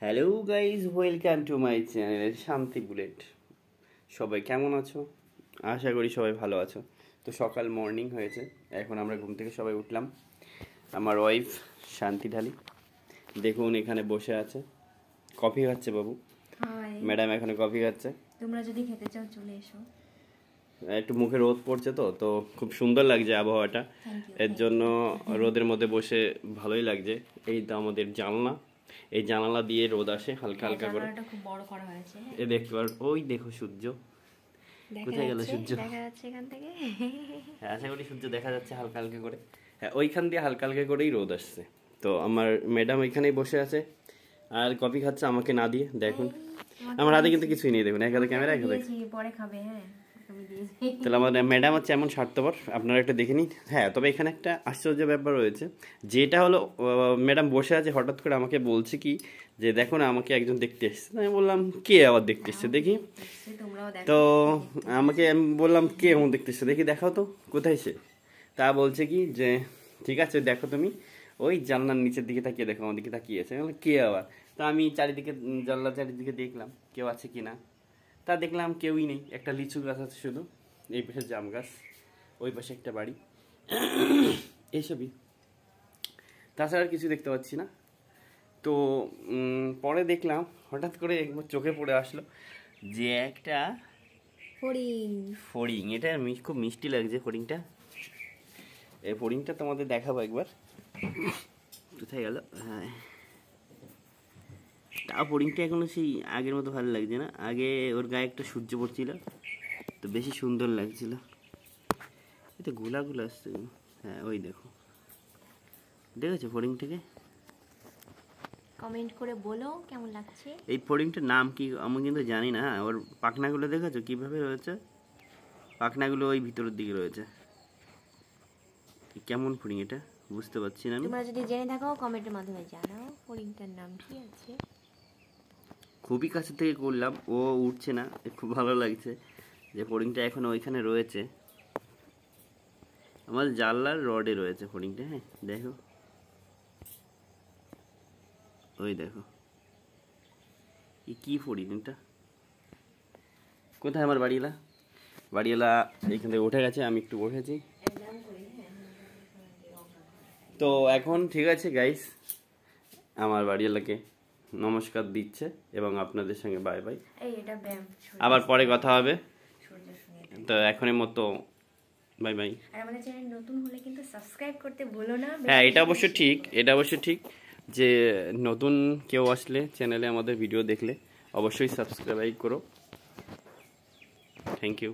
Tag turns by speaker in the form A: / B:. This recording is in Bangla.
A: Hello guys, welcome to my channel শান্তি বুলেট। সবাই কেমন আছো? আশা করি সবাই ভালো আছো। তো সকাল মর্নিং হয়েছে, এখন আমরা ঘুম থেকে সবাই উঠলাম। আমার ওয়াইফ শান্তি ঢালি দেখুন এখানে বসে আছে, কফি খাচ্ছে। বাবু ম্যাডাম এখানে কফি খাচ্ছে।
B: তোমরা যদি খেতে চাও চলে এসো।
A: একটু মুখে রোদ পড়ছে তো খুব সুন্দর লাগছে আবহাওয়াটা, এর জন্য রোদের মধ্যে বসে ভালোই লাগছে। এই তো আমাদের জানলা, এই জানালা দিয়ে রোদ আসে হালকা হালকা করে।
B: খুব বড় করা হয়েছে।
A: এই দেখতে পার, ওই দেখো সূর্য কোথায় গেল? সূর্য
B: দেখা যাচ্ছে এখান থেকে।
A: হ্যাঁ, আশা করি সূর্য দেখা যাচ্ছে হালকা হালকা করে। হ্যাঁ, ওইখান দিয়ে হালকা হালকা করেই রোদ আসছে। তো আমার ম্যাডাম ওইখানেই বসে আছে আর কফি খাচ্ছে আমাকে না দিয়ে। দেখুন আমার হাতে কিন্তু কিছুই নেই, দেখুন এখানে ক্যামেরা এখানে
B: পরে খাবে। হ্যাঁ,
A: তাহলে আমাদের ম্যাডাম হচ্ছে এমন স্বার্থপর, আপনারা একটা দেখে নিন। হ্যাঁ, তবে এখানে একটা আশ্চর্য ব্যাপার রয়েছে, যেটা হলো ম্যাডাম বসে আছে, হঠাৎ করে আমাকে বলছে কি যে দেখো না আমাকে একজন দেখতে এসছে। আমি বললাম কে আবার দেখতে এসছে দেখি। তো আমি বললাম কে এমন দেখতে এসছে দেখি, দেখাও তো কোথায় সে। তা বলছে কি যে ঠিক আছে দেখো তুমি ওই জানলার নিচের দিকে তাকিয়ে দেখো, আমার দিকে তাকিয়ে আছে। কে আবার? তা আমি চারিদিকে জানলার চারিদিকে দেখলাম কেউ আছে কি না। তা দেখলাম কেউই নেই, একটা লিচু গাছ আছে শুধু, এই পাশে জাম গাছ, ওই পাশে একটা বাড়ি, এইসবই, তাছাড়া আর কিছু দেখতে পাচ্ছি না। তো পরে দেখলাম হঠাৎ করে একবার চোখে পড়ে আসলো যে একটা ফড়িং। এটা খুব মিষ্টি লাগছে ফড়িংটা। এই ফড়িংটা তোমাদের দেখাবো একবার। কোথায় গেল? হ্যাঁ, তা ফড়িংটা এখনো সেই আগের মতো ভালো লাগছে না। আগে ওর গায়ে একটা সূর্য পড়ছিল তো বেশি সুন্দর লাগছিল। এটা গোলাগুলো আসছে। হ্যাঁ, ওই দেখো, দেখেছো ফড়িংটাকে?
B: কমেন্ট করে বলো কেমন লাগছে।
A: এই ফড়িংটার নাম কি আমি কিন্তু জানি না। ওর পাখনাগুলো দেখেছো কিভাবে রয়েছে? পাখনাগুলো ওই ভিতরের দিকে রয়েছে। কেমন ফড়িং এটা বুঝতে পারছি না আমি।
B: তোমরা যদি জেনে থাকো কমেন্টের মাধ্যমে জানাও ফড়িংটার নাম কি আছে।
A: খুবই কাছে থেকে করলাম, ও উঠছে না, খুব ভালো লাগছে যে ফড়িংটা এখন ওইখানে রয়েছে। আমার জানলার রডে রয়েছে ফড়িংটা। হ্যাঁ দেখো, ওই দেখো কি ফড়িং এটা। কোথায় আমার বাড়িওয়ালা? বাড়িওয়ালা এইখান থেকে উঠে গেছে, আমি একটু বসেছি। তো এখন ঠিক আছে গাইস, আমার বাড়িওয়ালাকে নমস্কার দিচ্ছে এবং আপনাদের সঙ্গে বাই বাই। আবার পরে কথা হবে। তো এখনের মতো বাই বাই।
B: আর আমাদের চ্যানেল নতুন হলে কিন্তু সাবস্ক্রাইব করতে ভুলো না।
A: হ্যাঁ, এটা অবশ্য ঠিক যে নতুন কেউ আসলে চ্যানেলে আমাদের ভিডিও দেখলে অবশ্যই সাবস্ক্রাইব করো। Thank you.